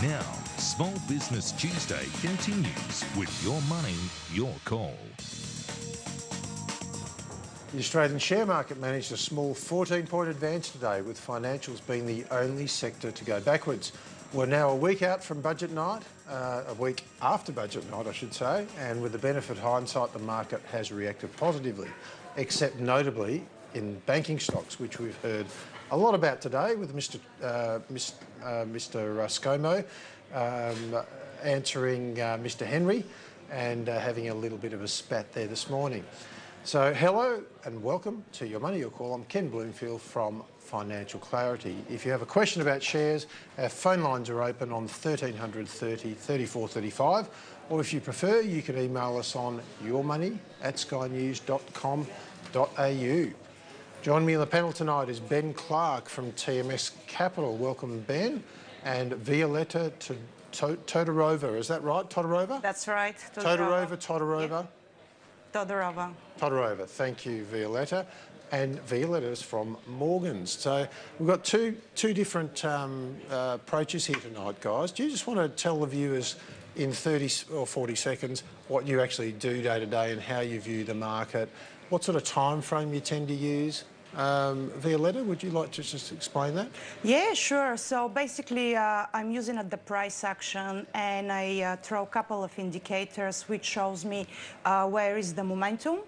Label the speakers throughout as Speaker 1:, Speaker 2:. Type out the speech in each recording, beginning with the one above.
Speaker 1: Now, Small Business Tuesday continues with Your Money, Your Call.
Speaker 2: The Australian share market managed a small 14-point advance today, with financials being the only sector to go backwards. We're now a week out from budget night, a week after budget night, I should say, and with the benefit of hindsight, the market has reacted positively, except notably in banking stocks, which we've heard a lot about today with Mr. ScoMo answering Mr. Henry and having a little bit of a spat there this morning. So hello and welcome to Your Money, Your Call. I'm Ken Bloomfield from Financial Clarity. If you have a question about shares, our phone lines are open on 1300 30 34 35, or if you prefer, you can email us on yourmoney@skynews.com.au. Joining me on the panel tonight is Ben Clark from TMS Capital. Welcome, Ben. And Violetta Todorova, is that right? Todorova?
Speaker 3: That's right.
Speaker 2: Todorova.
Speaker 3: Yeah.
Speaker 2: Todorova. Thank you, Violetta. And Violetta's from Morgans. So we've got two different approaches here tonight, guys. Do you just want to tell the viewers in 30 or 40 seconds what you actually do day to day and how you view the market? What sort of time frame you tend to use? Violetta, would you like to just explain that?
Speaker 3: Yeah, sure. So basically, I'm using the price action, and I throw a couple of indicators which shows me where is the momentum.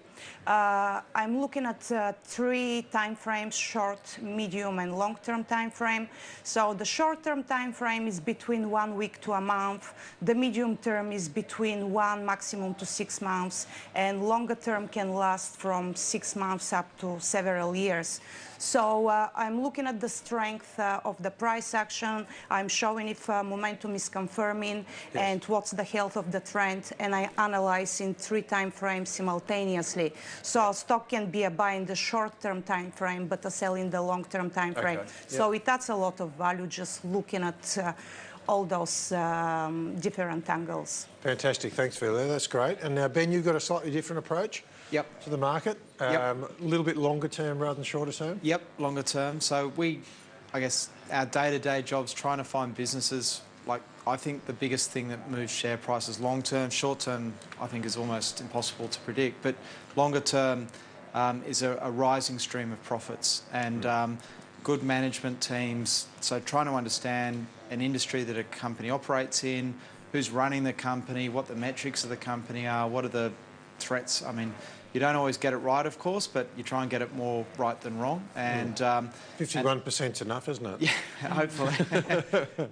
Speaker 3: I'm looking at three time frames: short, medium, and long-term time frame. So the short-term time frame is between 1 week to a month. The medium term is between 1 maximum to 6 months, and longer term can last from 6 months up to several years. So I'm looking at the strength of the price action. I'm showing if momentum is confirming, yes, and what's the health of the trend, and I analyze in three time frames simultaneously. So stock can be a buy in the short-term time frame, but a sell in the long-term time frame. Okay. So it adds a lot of value just looking at all those different angles.
Speaker 2: Fantastic. Thanks, Violetta. That's great. And now, Ben, you've got a slightly different approach.
Speaker 4: Yep.
Speaker 2: To the market, a little bit longer term rather than shorter term?
Speaker 4: Yep, longer term. So I guess our day-to-day job's trying to find businesses. Like, I think the biggest thing that moves share prices long term, short term, I think is almost impossible to predict, but longer term is a rising stream of profits and good management teams. So trying to understand an industry that a company operates in, who's running the company, what the metrics of the company are, what are the threats. I mean, you don't always get it right, of course, but you try and get it more right than wrong. And
Speaker 2: 51%'s enough, isn't it?
Speaker 4: Yeah, hopefully.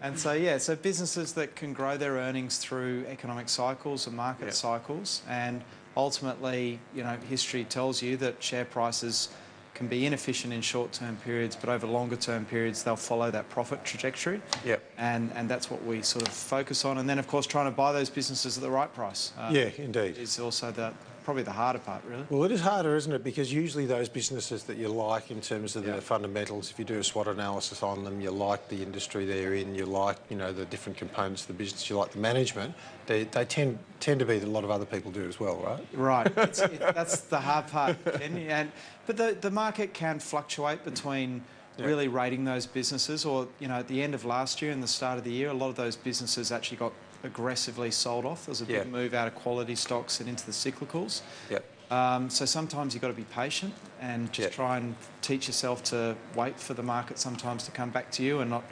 Speaker 4: And so, yeah, so businesses that can grow their earnings through economic cycles and market cycles, and ultimately, you know, history tells you that share prices can be inefficient in short-term periods, but over longer-term periods, they'll follow that profit trajectory.
Speaker 2: Yep.
Speaker 4: And that's what we sort of focus on. And then, of course, trying to buy those businesses at the right price.
Speaker 2: Yeah, indeed.
Speaker 4: Is also probably the harder part, really.
Speaker 2: Well, it is harder, isn't it? Because usually those businesses that you like in terms of the fundamentals, if you do a SWOT analysis on them, you like the industry they're in, you like, you know, the different components of the business, you like the management, they tend to be that a lot of other people do as well, right?
Speaker 4: Right. That's the hard part, Ken. But the market can fluctuate between really rating those businesses, or, you know, at the end of last year and the start of the year, a lot of those businesses actually got aggressively sold off. There was a big move out of quality stocks and into the cyclicals.
Speaker 2: Yep.
Speaker 4: So sometimes you've got to be patient and just try and teach yourself to wait for the market sometimes to come back to you and not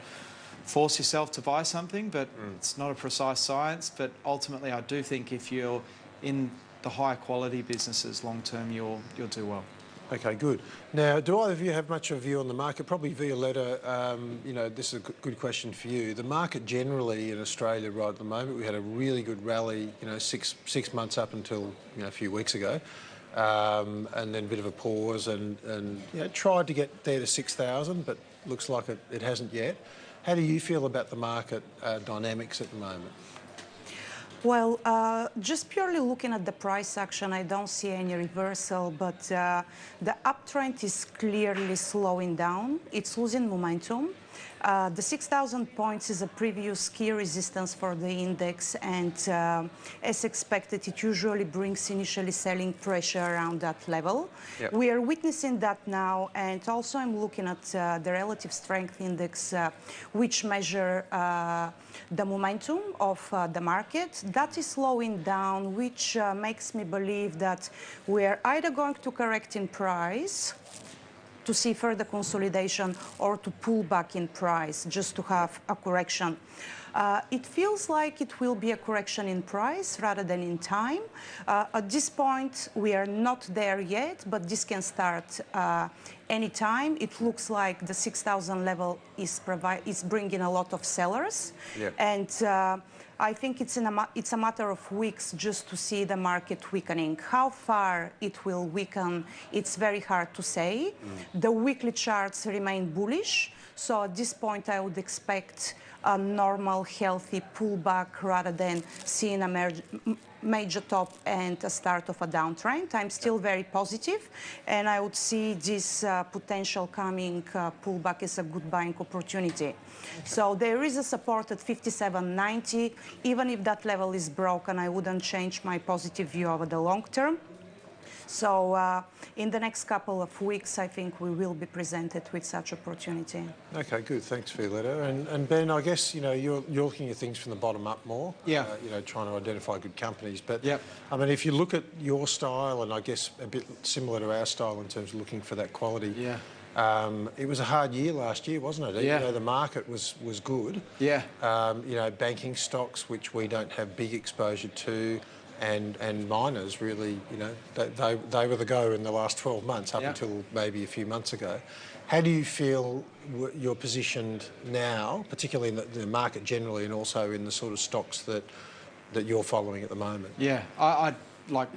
Speaker 4: force yourself to buy something. But it's not a precise science. But ultimately, I do think if you're in the higher quality businesses long term, you'll do well.
Speaker 2: Okay, good. Now, do either of you have much of a view on the market? Probably Violetta, you know, this is a good question for you. The market generally in Australia right at the moment, we had a really good rally, you know, six months up until, you know, a few weeks ago, and then a bit of a pause and you know, tried to get there to 6,000, but looks like it hasn't yet. How do you feel about the market dynamics at the moment?
Speaker 3: Well, just purely looking at the price action, I don't see any reversal, but the uptrend is clearly slowing down. It's losing momentum. The 6,000 points is a previous key resistance for the index, and as expected, it usually brings initially selling pressure around that level.
Speaker 2: Yep.
Speaker 3: We are witnessing that now, and also I'm looking at the relative strength index, which measure the momentum of the market. That is slowing down, which makes me believe that we are either going to correct in price to see further consolidation or to pull back in price just to have a correction. It feels like it will be a correction in price rather than in time. At this point, we are not there yet, but this can start anytime. It looks like the 6,000 level is bringing a lot of sellers.
Speaker 2: Yeah.
Speaker 3: And I think it's a matter of weeks just to see the market weakening. How far it will weaken, it's very hard to say. The weekly charts remain bullish, so at this point I would expect a normal, healthy pullback rather than seeing a major top and a start of a downtrend. I'm still very positive, and I would see this potential coming pullback as a good buying opportunity. So there is a support at 57.90. Even if that level is broken, I wouldn't change my positive view over the long term. So in the next couple of weeks, I think we will be presented with such opportunity.
Speaker 2: Okay, good. Thanks, Violetta. And Ben, I guess, you know, you're looking at things from the bottom up more.
Speaker 4: Yeah.
Speaker 2: You know, trying to identify good companies. But,
Speaker 4: Yep.
Speaker 2: I mean, if you look at your style, and I guess a bit similar to our style in terms of looking for that quality.
Speaker 4: Yeah.
Speaker 2: It was a hard year last year, wasn't it?
Speaker 4: Yeah.
Speaker 2: You know, the market was good.
Speaker 4: Yeah.
Speaker 2: You know, banking stocks, which we don't have big exposure to, and miners really, you know, they were the go in the last 12 months up
Speaker 4: Yeah.
Speaker 2: until maybe a few months ago. How do you feel you're positioned now, particularly in the market generally, and also in the sort of stocks that you're following at the moment?
Speaker 4: Yeah, I like.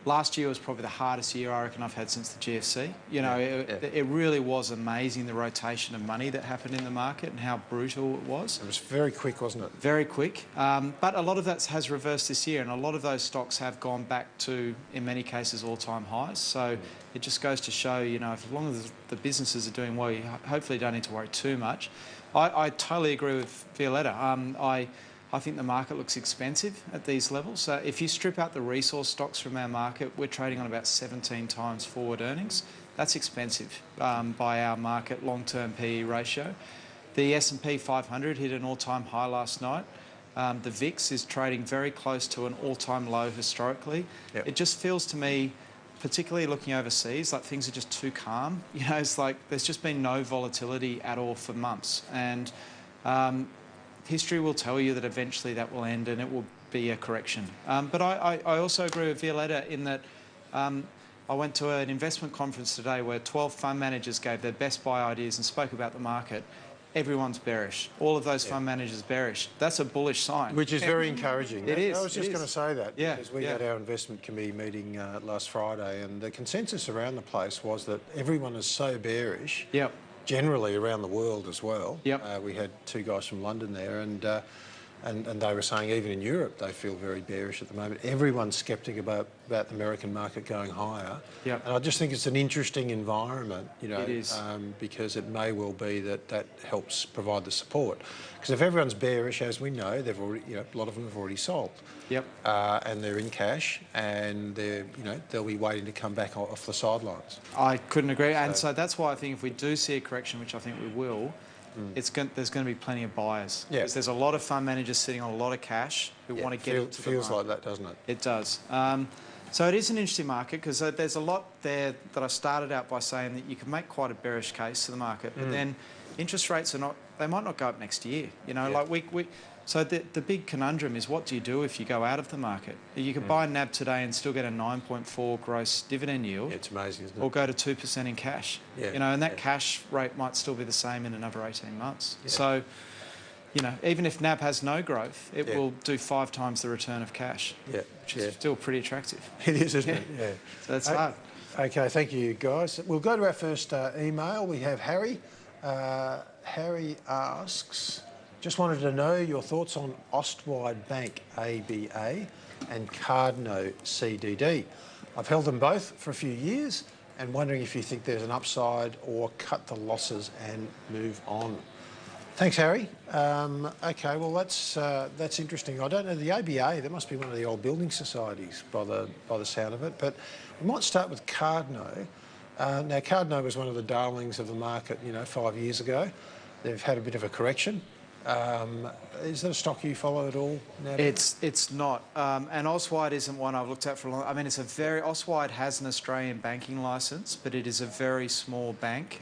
Speaker 4: Last year was probably the hardest year I reckon I've had since the GFC. You know, it really was amazing, the rotation of money that happened in the market and how brutal it was.
Speaker 2: It was very quick, wasn't it?
Speaker 4: Very quick. But a lot of that has reversed this year, and a lot of those stocks have gone back to, in many cases, all-time highs. So it just goes to show, you know, as long as the businesses are doing well, you hopefully don't need to worry too much. I totally agree with Violetta. I think the market looks expensive at these levels. So if you strip out the resource stocks from our market, we're trading on about 17 times forward earnings. That's expensive by our market long-term PE ratio. The S&P 500 hit an all-time high last night. The VIX is trading very close to an all-time low historically.
Speaker 2: Yep.
Speaker 4: It just feels to me, particularly looking overseas, like things are just too calm. You know, it's like there's just been no volatility at all for months. And history will tell you that eventually that will end and it will be a correction. But I also agree with Violetta in that I went to an investment conference today where 12 fund managers gave their best buy ideas and spoke about the market. Everyone's bearish. All of those fund managers bearish. That's a bullish sign.
Speaker 2: Which is very encouraging.
Speaker 4: It is.
Speaker 2: I was just going to say that,
Speaker 4: Yeah,
Speaker 2: because we
Speaker 4: yeah.
Speaker 2: had our investment committee meeting last Friday, and the consensus around the place was that everyone is so bearish.
Speaker 4: Yep.
Speaker 2: Generally around the world as well.
Speaker 4: Yep.
Speaker 2: We had two guys from London there, and they were saying even in Europe they feel very bearish at the moment. Everyone's sceptic about the American market going higher.
Speaker 4: Yep.
Speaker 2: And I just think it's an interesting environment, you know,
Speaker 4: It is.
Speaker 2: because it may well be that helps provide the support. Because if everyone's bearish, as we know, they've already, you know, a lot of them have already sold.
Speaker 4: Yep.
Speaker 2: And they're in cash, and they're, you know, they'll be waiting to come back off the sidelines.
Speaker 4: I couldn't agree. And so that's why I think if we do see a correction, which I think we will, there's going to be plenty of buyers.
Speaker 2: Yeah.
Speaker 4: Because there's a lot of fund managers sitting on a lot of cash who want to get into the
Speaker 2: feels
Speaker 4: market.
Speaker 2: like that, doesn't it?
Speaker 4: It does. So it is an interesting market because there's a lot there that I started out by saying that you can make quite a bearish case to the market, but then interest rates they might not go up next year. You know, like so the big conundrum is, what do you do if you go out of the market? You could buy NAB today and still get a 9.4 gross dividend yield.
Speaker 2: Yeah, it's amazing, isn't it?
Speaker 4: Or go to 2% in cash.
Speaker 2: Yeah,
Speaker 4: You know, and that cash rate might still be the same in another 18 months.
Speaker 2: Yeah.
Speaker 4: So, you know, even if NAB has no growth, it
Speaker 2: Yeah.
Speaker 4: will do 5 times the return of cash.
Speaker 2: Yeah,
Speaker 4: Which is still pretty attractive.
Speaker 2: It is, isn't it? Yeah.
Speaker 4: So that's hard.
Speaker 2: Okay, thank you, guys. We'll go to our first email. We have Harry. Harry asks, just wanted to know your thoughts on Ostwide Bank ABA and Cardno CDD. I've held them both for a few years and wondering if you think there's an upside or cut the losses and move on. Thanks, Harry. Okay, well that's interesting. I don't know the ABA. That must be one of the old building societies by the sound of it. But we might start with Cardno. Now Cardno was one of the darlings of the market, 5 years ago. They've had a bit of a correction. Is that a stock you follow at all now?
Speaker 4: It's not, and Auswide isn't one I've looked at for a long. I mean, Auswide has an Australian banking licence, but it is a very small bank,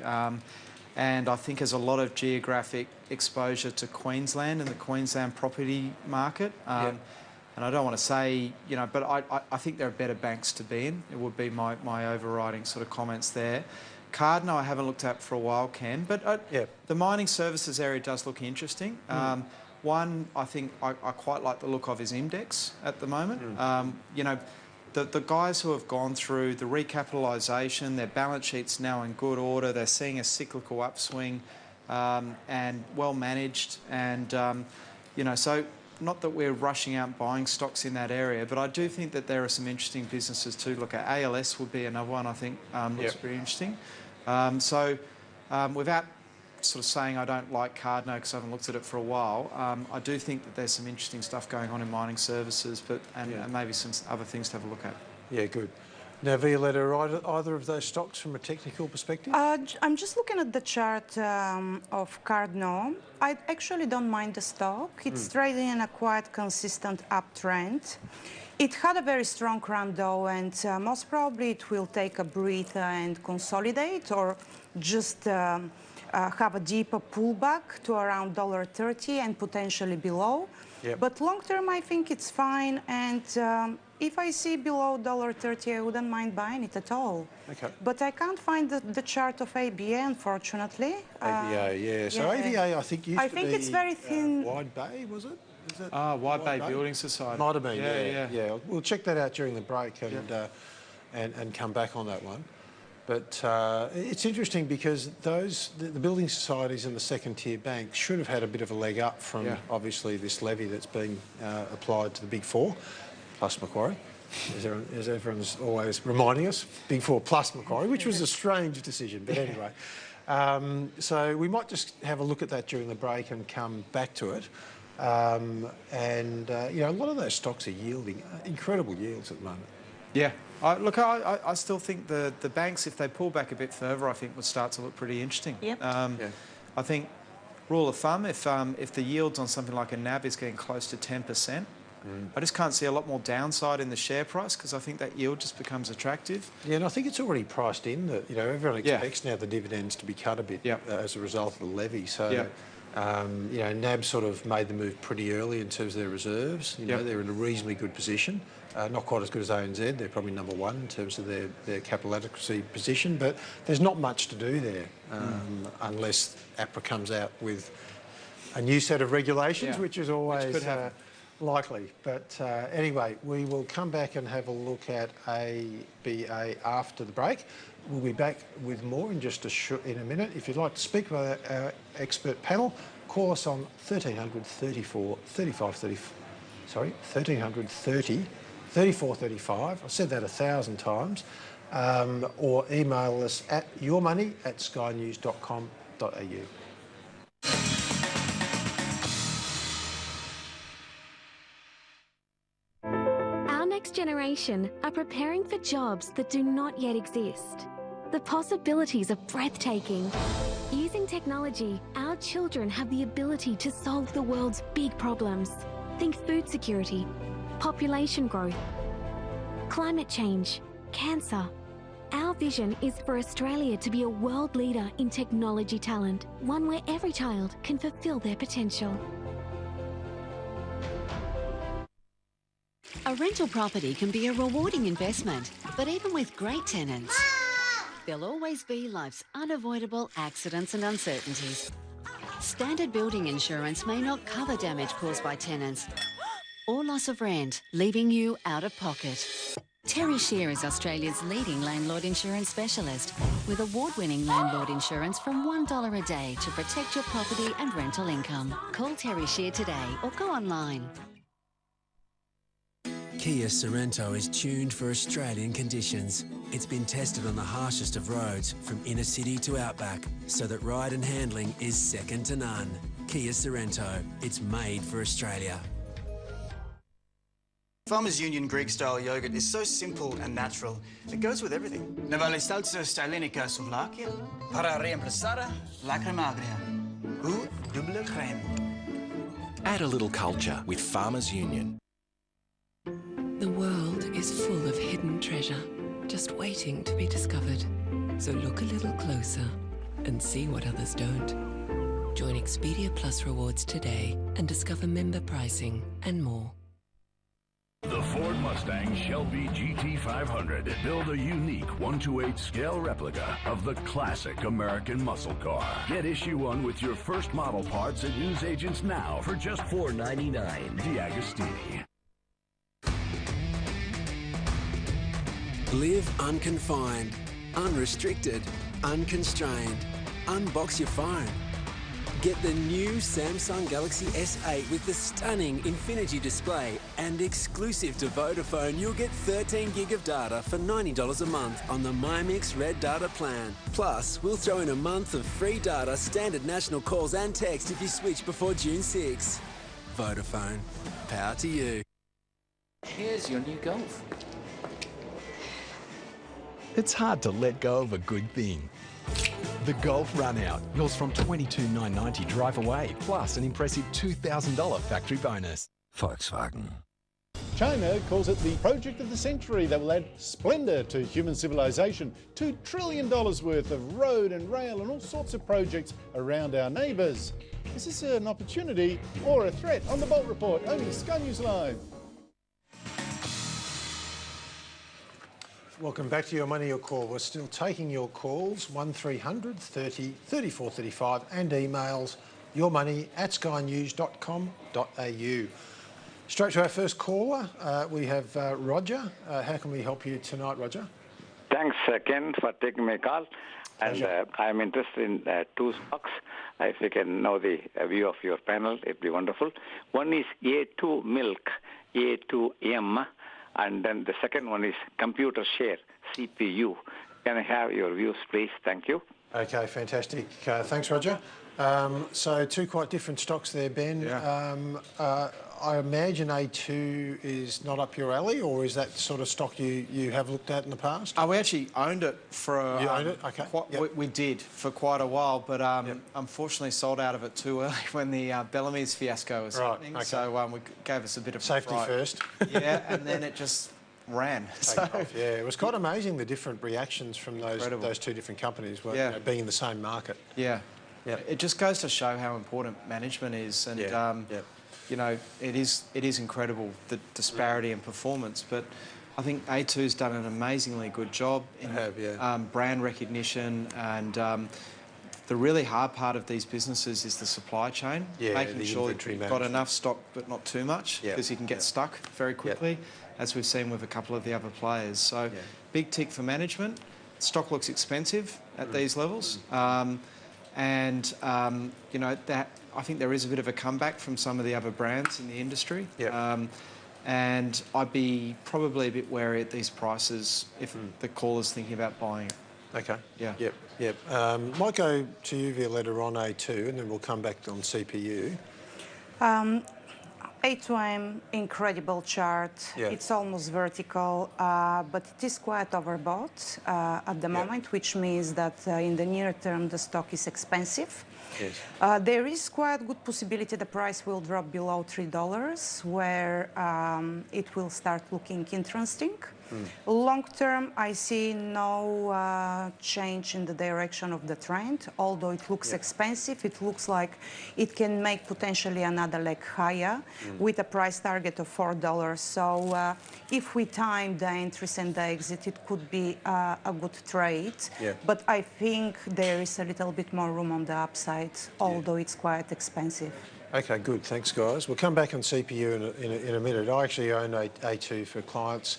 Speaker 4: and I think has a lot of geographic exposure to Queensland and the Queensland property market. And I don't want to say, but I think there are better banks to be in. It would be my overriding sort of comments there. Cardno I haven't looked at for a while, Ken, but the mining services area does look interesting. One, I think I quite like the look of his index at the moment. The guys who have gone through the recapitalisation, their balance sheet's now in good order, they're seeing a cyclical upswing and well managed, and so not that we're rushing out and buying stocks in that area, but I do think that there are some interesting businesses to look at. ALS would be another one I think looks pretty interesting. Without sort of saying I don't like Cardno because I haven't looked at it for a while, I do think that there's some interesting stuff going on in mining services, and maybe some other things to have a look at. Yeah, good.
Speaker 2: Now, Violetta, are either of those stocks from a technical perspective?
Speaker 3: I'm just looking at the chart of Cardno. I actually don't mind the stock. It's trading in a quite consistent uptrend. It had a very strong run though, and most probably it will take a breather and consolidate, or just have a deeper pullback to around $1.30 and potentially below. But long term, I think it's fine, and if I see below $1.30, I wouldn't mind buying it at all.
Speaker 2: Okay.
Speaker 3: But I can't find the chart of ABA, unfortunately.
Speaker 2: ABA, yeah. So ABA, I think used to be
Speaker 3: it's very thin.
Speaker 2: Wide Bay, was it? Is it
Speaker 4: Wide Bay Building Society.
Speaker 2: Might have been, yeah. We'll check that out during the break and come back on that one. But it's interesting because the building societies and the second-tier banks should have had a bit of a leg up from obviously this levy that's being applied to the Big Four, plus Macquarie, as everyone's always reminding us, Big Four plus Macquarie, which was a strange decision, but anyway. So we might just have a look at that during the break and come back to it. A lot of those stocks are yielding incredible yields at the moment.
Speaker 4: Yeah. I still think the banks, if they pull back a bit further, I think would start to look pretty interesting. I think, rule of thumb, if the yields on something like a NAB is getting close to 10%, I just can't see a lot more downside in the share price because I think that yield just becomes attractive. Yeah,
Speaker 2: and I think it's already priced in that, everyone expects now the dividends to be cut a bit as a result of the levy. So, NAB sort of made the move pretty early in terms of their reserves. They're in a reasonably good position. Not quite as good as ANZ. They're probably number one in terms of their capital adequacy position, but there's not much to do there unless APRA comes out with a new set of regulations, which is always likely. But anyway, we will come back and have a look at ABA after the break. We'll be back with more in just in a minute. If you'd like to speak with our expert panel, call us on 1300 34 35 30. Sorry, 1300 30 34 35. I've said that 1,000 times. Or email us at yourmoney@skynews.com.au.
Speaker 5: Our next generation are preparing for jobs that do not yet exist. The possibilities are breathtaking. Using technology, our children have the ability to solve the world's big problems. Think food security, population growth, climate change, cancer. Our vision is for Australia to be a world leader in technology talent, one where every child can fulfil their potential.
Speaker 6: A rental property can be a rewarding investment, but even with great tenants, there'll always be life's unavoidable accidents and uncertainties. Standard building insurance may not cover damage caused by tenants or loss of rent, leaving you out of pocket. Terry Shear is Australia's leading landlord insurance specialist, with award-winning landlord insurance from $1 a day to protect your property and rental income. Call Terry Shear today or go online.
Speaker 7: Kia Sorrento is tuned for Australian conditions. It's been tested on the harshest of roads, from inner city to outback, so that ride and handling is second to none. Kia Sorrento. It's made for Australia.
Speaker 8: Farmers Union Greek-style yogurt is so simple and natural. It goes with everything. Ne vale salsa stalinica souvlakia para reemplazar la crema agria. Ou double crème.
Speaker 9: Add a little culture with Farmers Union.
Speaker 10: The world is full of hidden treasure, just waiting to be discovered. So look a little closer and see what others don't. Join Expedia Plus Rewards today and discover member pricing and more.
Speaker 11: The Ford Mustang Shelby GT500. Build a unique 1:8 scale replica of the classic American muscle car. Get issue 1 with your first model parts at newsagents now for just $4.99. D'Agostini.
Speaker 7: Live unconfined, unrestricted, unconstrained. Unbox your phone. Get the new Samsung Galaxy S8 with the stunning Infinity display, and exclusive to Vodafone, you'll get 13 gig of data for $90 a month on the MyMix Red Data plan. Plus, we'll throw in a month of free data, standard national calls and text if you switch before June 6. Vodafone, power to you.
Speaker 12: Here's your new Golf.
Speaker 13: It's hard to let go of a good thing. The Golf Run Out, yours from $22,990 drive away, plus an impressive $2,000 factory bonus.
Speaker 9: Volkswagen.
Speaker 14: China calls it the project of the century that will add splendour to human civilization. $2 trillion worth of road and rail and all sorts of projects around our neighbours. Is this an opportunity or a threat? On the Bolt Report, only Sky News Live.
Speaker 2: Welcome back to Your Money, Your Call. We're still taking your calls, 1300 30 34 35, and emails yourmoney@skynews.com.au. Straight to our first caller, we have Roger. How can we help you tonight, Roger?
Speaker 15: Thanks, Ken, for taking my call. And I'm interested in 2 stocks. If you can know the view of your panel, it'd be wonderful. One is A2 Milk, A2M. And then the second one is Computer Share, CPU. Can I have your views, please? Thank you.
Speaker 2: Okay, fantastic. Thanks, Roger. So 2 quite different stocks there, Ben.
Speaker 4: Yeah.
Speaker 2: I imagine A2 is not up your alley, or is that sort of stock you have looked at in the past?
Speaker 4: We actually owned it for...
Speaker 2: You owned it? Okay.
Speaker 4: We did for quite a while, but unfortunately sold out of it too early when the Bellamy's fiasco was happening. Okay. So it gave us a bit of
Speaker 2: safety first.
Speaker 4: Yeah, and then it just ran.
Speaker 2: Yeah, it was quite amazing, the different reactions from those 2 different companies being in the same market.
Speaker 4: Yeah. It just goes to show how important management is, and you know, it is incredible, the disparity in performance, but I think A2's done an amazingly good job in brand recognition, and the really hard part of these businesses is the supply chain, making sure that you've got enough stock but not too much, because you can get stuck very quickly, as we've seen with a couple of the other players. So big tick for management. Stock looks expensive at these levels. You know, that I think there is a bit of a comeback from some of the other brands in the industry. And I'd be probably a bit wary at these prices if the caller's thinking about buying it.
Speaker 2: Okay.
Speaker 4: Yeah.
Speaker 2: Yep. Might go to you via letter on A2, and then we'll come back on CPU.
Speaker 3: A2M, incredible chart. It's almost vertical, but it is quite overbought at the moment, which means that in the near term the stock is expensive. There is quite good possibility the price will drop below $3, where it will start looking interesting. Long term, I see no change in the direction of the trend. Although it looks expensive, it looks like it can make potentially another leg higher with a price target of $4. So if we time the entries and the exit, it could be a good trade. But I think there is a little bit more room on the upside, although it's quite expensive.
Speaker 2: Okay, good. Thanks, guys. We'll come back on CPU in a minute. I actually own A2 for clients.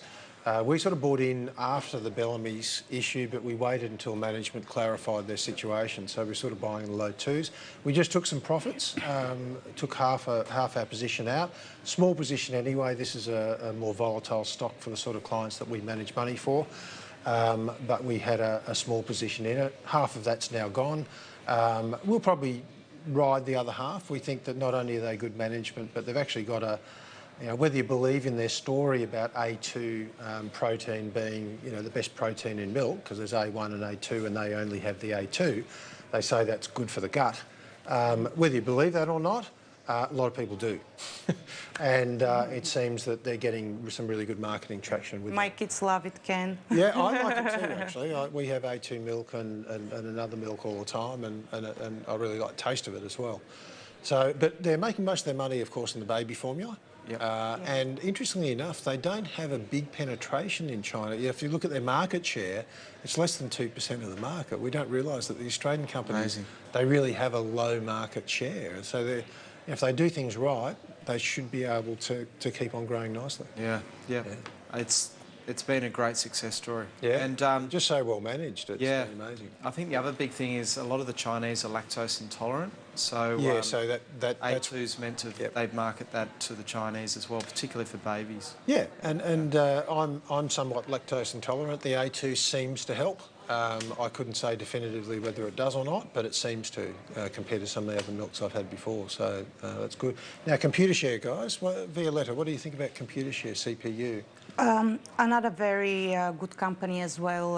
Speaker 2: We sort of bought in after the Bellamy's issue, but we waited until management clarified their situation. So we're sort of buying in the low 2s. We just took some profits, took half our position out. Small position anyway. This is a more volatile stock for the sort of clients that we manage money for. But we had a small position in it. Half of that's now gone. We'll probably ride the other half. We think that not only are they good management, but they've actually got a, whether you believe in their story about A2 protein being, the best protein in milk, because there's A1 and A2 and they only have the A2, they say that's good for the gut. Whether you believe that or not, a lot of people do. And it seems that they're getting some really good marketing traction with
Speaker 3: My kids love it, Ken.
Speaker 2: Yeah, I like it too, actually. We have A2 milk and another milk all the time, and I really like the taste of it as well. So, but they're making most of their money, of course, in the baby formula.
Speaker 4: Yep.
Speaker 2: And interestingly enough, they don't have a big penetration in China. If you look at their market share, it's less than 2% of the market. We don't realise that the Australian companies, they really have a low market share. So if they do things right, they should be able to keep on growing nicely.
Speaker 4: Yeah. It's been a great success story.
Speaker 2: Yeah,
Speaker 4: and
Speaker 2: just so well managed. It's been amazing.
Speaker 4: I think the other big thing is a lot of the Chinese are lactose intolerant. So
Speaker 2: so that's
Speaker 4: A2's meant to they'd market that to the Chinese as well, particularly for babies.
Speaker 2: Yeah, and I'm somewhat lactose intolerant. The A2 seems to help. I couldn't say definitively whether it does or not, but it seems to compared to some of the other milks I've had before. So that's good. Now, Computershare, guys. Violetta, what do you think about Computershare, CPU?
Speaker 3: Another very good company as well.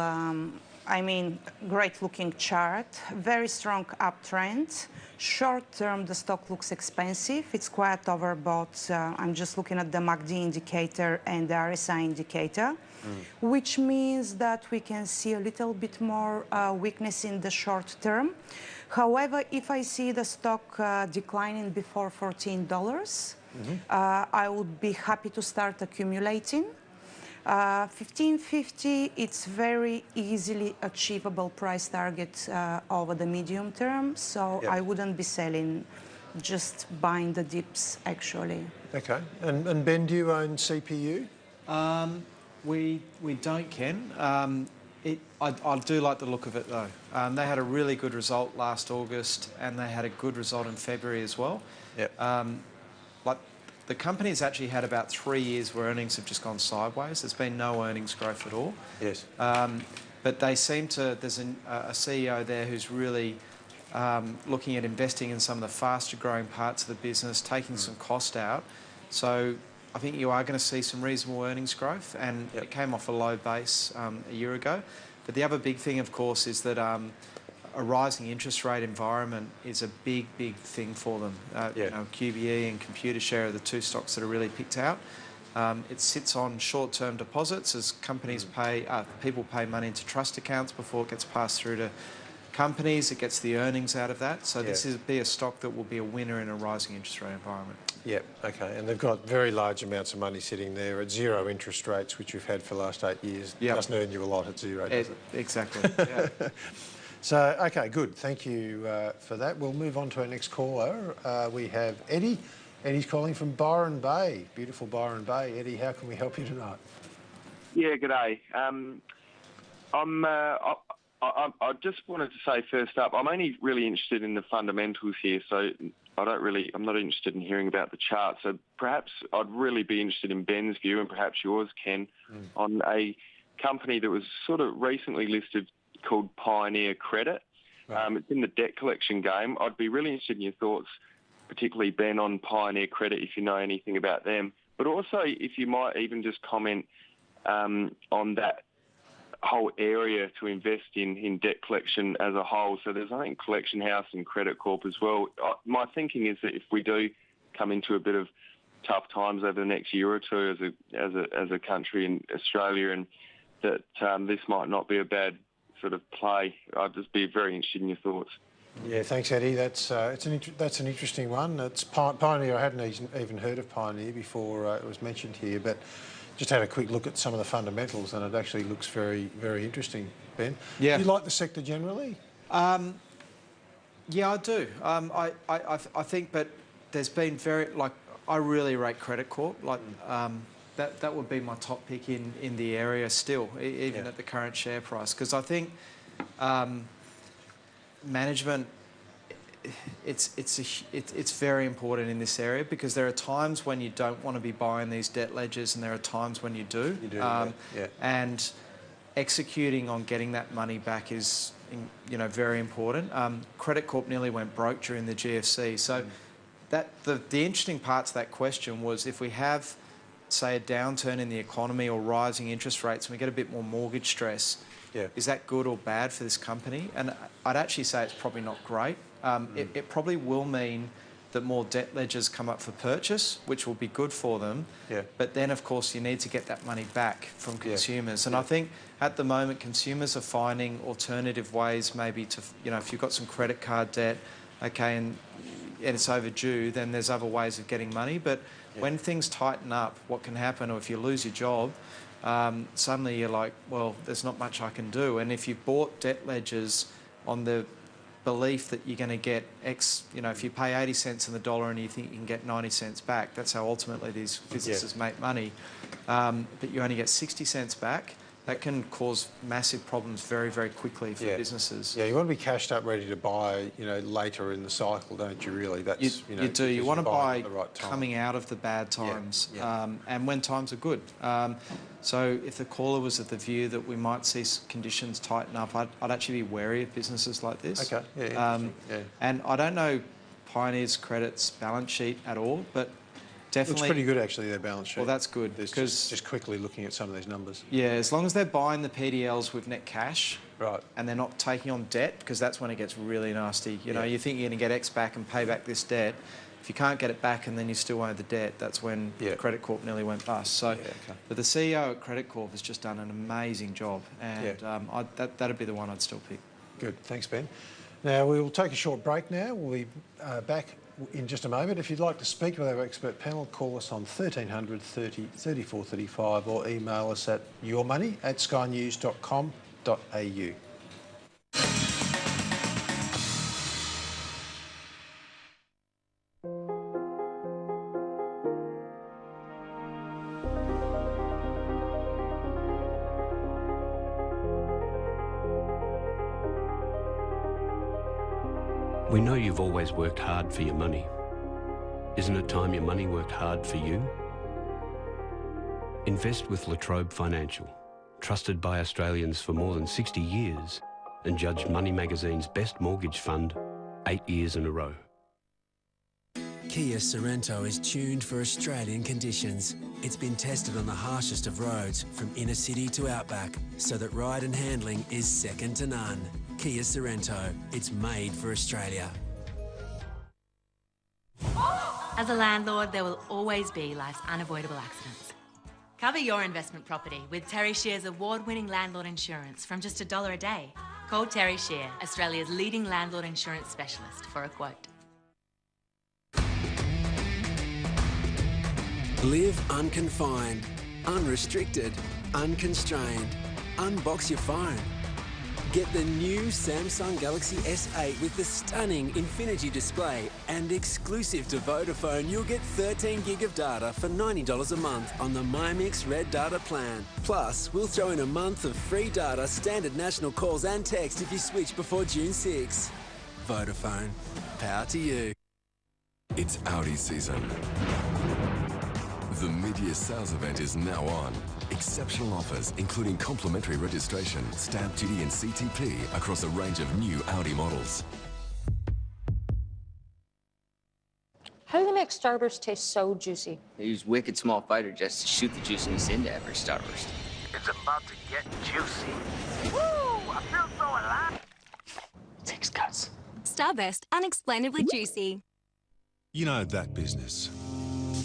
Speaker 3: I mean, great looking chart, very strong uptrend. Short term, the stock looks expensive. It's quite overbought. I'm just looking at the MACD indicator and the RSI indicator, which means that we can see a little bit more weakness in the short term. However, if I see the stock declining before $14, I would be happy to start accumulating. 1550, it's very easily achievable price target over the medium term, so I wouldn't be selling, just buying the dips actually.
Speaker 2: Okay, and Ben, do you own CPU?
Speaker 4: We don't, Ken. I do like the look of it though. They had a really good result last August, and they had a good result in February as well. The company's actually had about 3 years where earnings have just gone sideways. There's been no earnings growth at all.
Speaker 2: Yes.
Speaker 4: But they seem to, there's a CEO there who's really looking at investing in some of the faster growing parts of the business, taking some cost out. So I think you are going to see some reasonable earnings growth, and it came off a low base a year ago. But the other big thing, of course, is that a rising interest rate environment is a big, big thing for them. QBE and Computershare are the two stocks that are really picked out. It sits on short-term deposits as companies people pay money into trust accounts before it gets passed through to companies. It gets the earnings out of that. So this will be a stock that will be a winner in a rising interest rate environment.
Speaker 2: Yep, okay. And they've got very large amounts of money sitting there at zero interest rates, which we've had for the last 8 years. Yep. Doesn't earn you a lot at zero, does it?
Speaker 4: Exactly, yeah.
Speaker 2: So, okay, good. Thank you for that. We'll move on to our next caller. We have Eddie. Eddie's calling from Byron Bay. Beautiful Byron Bay. Eddie, how can we help you tonight?
Speaker 16: Yeah, g'day. I just wanted to say first up, I'm only really interested in the fundamentals here, so I'm not interested in hearing about the chart. So perhaps I'd really be interested in Ben's view, and perhaps yours, Ken, on a company that was sort of recently listed called Pioneer Credit. It's in the debt collection game. I'd be really interested in your thoughts, particularly Ben, on Pioneer Credit, if you know anything about them. But also, if you might even just comment on that whole area to invest in debt collection as a whole. So there's, I think, Collection House and Credit Corp as well. My thinking is that if we do come into a bit of tough times over the next year or two as a country in Australia, and that this might not be a bad sort of play. I'd just be very interested in your thoughts.
Speaker 2: Yeah, thanks, Eddie. That's an interesting one. It's Pioneer. I hadn't even heard of Pioneer before it was mentioned here, but just had a quick look at some of the fundamentals, and it actually looks very, very interesting. Ben,
Speaker 4: yeah,
Speaker 2: do you like the sector generally?
Speaker 4: Yeah, I do. I think, but there's been I really rate Credit Corp. That would be my top pick in the area still, even at the current share price, because I think management, it's very important in this area, because there are times when you don't want to be buying these debt ledgers, and there are times when you do.
Speaker 2: You do,
Speaker 4: and executing on getting that money back is very important. Credit Corp nearly went broke during the GFC. So the interesting part to that question was if we have, say, a downturn in the economy or rising interest rates and we get a bit more mortgage stress, is that good or bad for this company? And I'd actually say it's probably not great. It probably will mean that more debt ledgers come up for purchase, which will be good for them. But then, of course, you need to get that money back from consumers. And I think at the moment, consumers are finding alternative ways maybe to, if you've got some credit card debt, okay, and it's overdue, then there's other ways of getting money. But when things tighten up, what can happen, or if you lose your job, suddenly you're like, well, there's not much I can do. And if you bought debt ledgers on the belief that you're going to get X, if you pay 80 cents on the dollar and you think you can get 90 cents back, that's how ultimately these businesses make money, but you only get 60 cents back, that can cause massive problems very, very quickly for businesses.
Speaker 2: Yeah, you want to be cashed up, ready to buy, later in the cycle, don't you really? That's,
Speaker 4: you do. You want to buy
Speaker 2: at the right time.
Speaker 4: Coming out of the bad times, and when times are good. So if the caller was of the view that we might see conditions tighten up, I'd actually be wary of businesses like this.
Speaker 2: Okay,
Speaker 4: And I don't know Pioneer's Credit's balance sheet at all, but definitely...
Speaker 2: Looks pretty good, actually, their balance sheet.
Speaker 4: Well, that's good.
Speaker 2: Because just quickly looking at some of these numbers.
Speaker 4: Yeah, as long as they're buying the PDLs with net cash,
Speaker 2: right,
Speaker 4: and they're not taking on debt, because that's when it gets really nasty. You know, you think you're going to get X back and pay back this debt. If you can't get it back and then you still owe the debt, that's when Credit Corp nearly went bust. So, but the CEO at Credit Corp has just done an amazing job, and that'd be the one I'd still pick.
Speaker 2: Good, thanks, Ben. Now, we will take a short break now. We'll be back in just a moment. If you'd like to speak with our expert panel, call us on 1300 30 34 35 or email us at yourmoney@skynews.com.au.
Speaker 17: We know you've always worked hard for your money. Isn't it time your money worked hard for you? Invest with La Trobe Financial, trusted by Australians for more than 60 years and judged Money Magazine's best mortgage fund 8 years in a row.
Speaker 7: Kia Sorrento is tuned for Australian conditions. It's been tested on the harshest of roads, from inner city to outback, so that ride and handling is second to none. Kia Sorrento, it's made for Australia.
Speaker 18: As a landlord, there will always be life's unavoidable accidents. Cover your investment property with Terry Shear's award-winning landlord insurance from just $1 a day. Call Terry Shear, Australia's leading landlord insurance specialist, for a quote.
Speaker 7: Live unconfined, unrestricted, unconstrained. Unbox your phone. Get the new Samsung Galaxy S8 with the stunning Infinity display, and exclusive to Vodafone, you'll get 13 gig of data for $90 a month on the MyMix Red Data plan. Plus, we'll throw in a month of free data, standard national calls and text if you switch before June 6. Vodafone. Power to you.
Speaker 19: It's Audi season. The mid-year sales event is now on. Exceptional offers, including complimentary registration, stamp duty and CTP across a range of new Audi models.
Speaker 20: How do they make Starburst taste so juicy?
Speaker 12: They use wicked small fighter jets to shoot the juiciness into every Starburst.
Speaker 21: It's about to get juicy. Woo! I feel so alive.
Speaker 12: It takes guts.
Speaker 22: Starburst, unexplainably juicy.
Speaker 23: You know that business.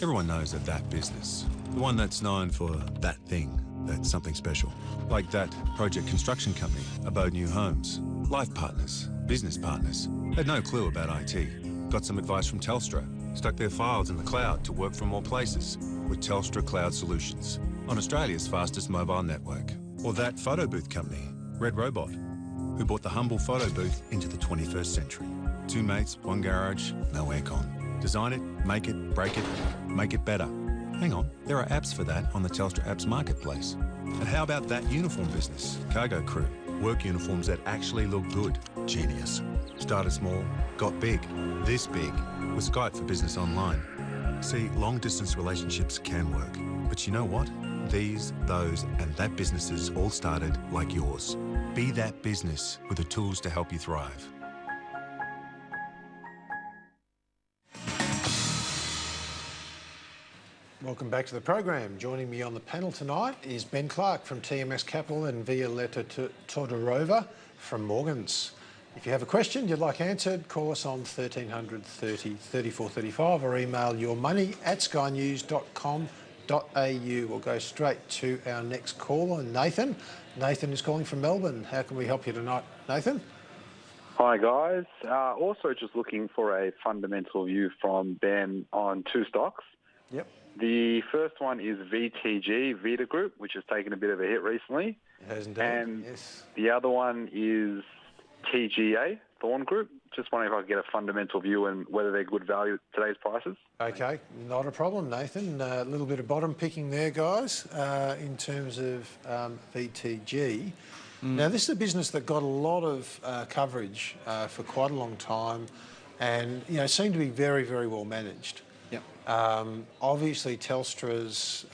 Speaker 23: Everyone knows that business. The one that's known for that thing, that's something special. Like that project construction company, Abode New Homes. Life partners, business partners. Had no clue about IT. Got some advice from Telstra. Stuck their files in the cloud to work from more places with Telstra Cloud Solutions on Australia's fastest mobile network. Or that photo booth company, Red Robot, who brought the humble photo booth into the 21st century. 2 mates, 1 garage, no aircon. Design it, make it, break it, make it better. Hang on, there are apps for that on the Telstra Apps Marketplace. And how about that uniform business? Cargo crew. Work uniforms that actually look good. Genius. Started small, got big. This big. With Skype for Business Online. See, long-distance relationships can work. But you know what? These, those, and that businesses all started like yours. Be that business with the tools to help you thrive.
Speaker 2: Welcome back to the program. Joining me on the panel tonight is Ben Clark from TMS Capital and Violetta Todorova from Morgans. If you have a question you'd like answered, call us on 1300 30 34 35 or email yourmoney@skynews.com.au. We'll go straight to our next caller, Nathan. Nathan is calling from Melbourne. How can we help you tonight, Nathan?
Speaker 1: Hi guys. Also just looking for a fundamental view from Ben on two stocks.
Speaker 2: Yep.
Speaker 1: The first one is VTG, Vita Group, which has taken a bit of a hit recently.
Speaker 2: It has indeed,
Speaker 1: and
Speaker 2: yes.
Speaker 1: The other one is TGA, Thorn Group. Just wondering if I could get a fundamental view and whether they're good value at today's prices.
Speaker 2: Okay, not a problem, Nathan. A little bit of bottom picking there, guys, in terms of VTG. Now, this is a business that got a lot of coverage for quite a long time and, you know, seemed to be very, very well managed.
Speaker 4: Yep.
Speaker 2: Obviously, Telstra's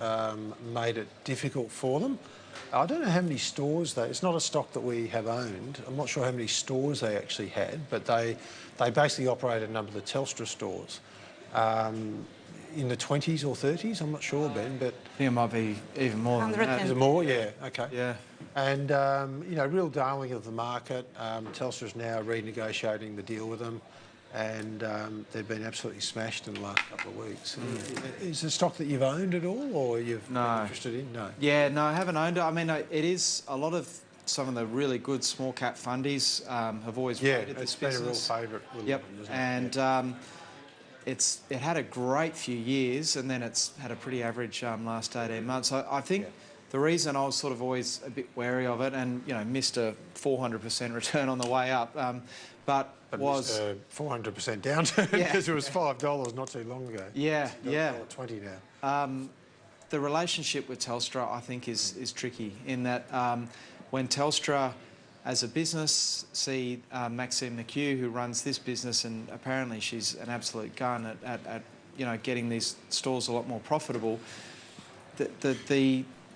Speaker 2: made it difficult for them. I don't know how many stores it's not a stock that we have owned. I'm not sure how many stores they actually had, but they basically operated a number of the Telstra stores in the 20s or 30s. I'm not sure, Ben, but
Speaker 4: I think it might be even more than that.
Speaker 2: Is it more? Yeah, okay.
Speaker 4: Yeah.
Speaker 2: And, you know, real darling of the market. Telstra's now renegotiating the deal with them, and they've been absolutely smashed in the last couple of weeks. Is it a stock that you've owned at all, or you've been interested in? No.
Speaker 4: Yeah, no, I haven't owned it. I mean, it is a lot of some of the really good small cap fundies have always rated this business.
Speaker 2: Yeah, it's been a real favourite with them, isn't it?
Speaker 4: And it had a great few years, and then it's had a pretty average last 18 months. So I think the reason I was sort of always a bit wary of it, and you know, missed a 400% return on the way up, but was
Speaker 2: a 400% downturn because it was $5 not too long ago.
Speaker 4: Yeah, yeah.
Speaker 2: $20 now.
Speaker 4: The relationship with Telstra, I think, is tricky in that when Telstra, as a business, see Maxine McHugh, who runs this business, and apparently she's an absolute gun at you know, getting these stores a lot more profitable.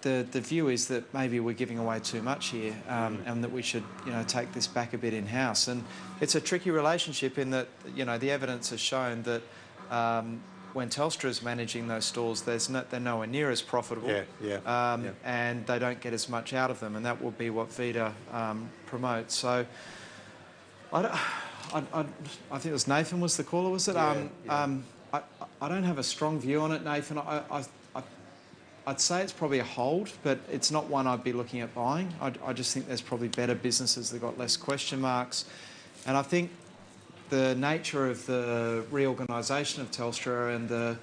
Speaker 4: The view is that maybe we're giving away too much here, and that we should, you know, take this back a bit in house. And it's a tricky relationship in that, you know, the evidence has shown that when Telstra is managing those stores, they're nowhere near as profitable. And they don't get as much out of them, and that will be what Vita promotes. So I think it was Nathan was the caller, was it? I don't have a strong view on it, Nathan. I'd say it's probably a hold, but it's not one I'd be looking at buying. I just think there's probably better businesses that got less question marks. And I think the nature of the reorganisation of Telstra and the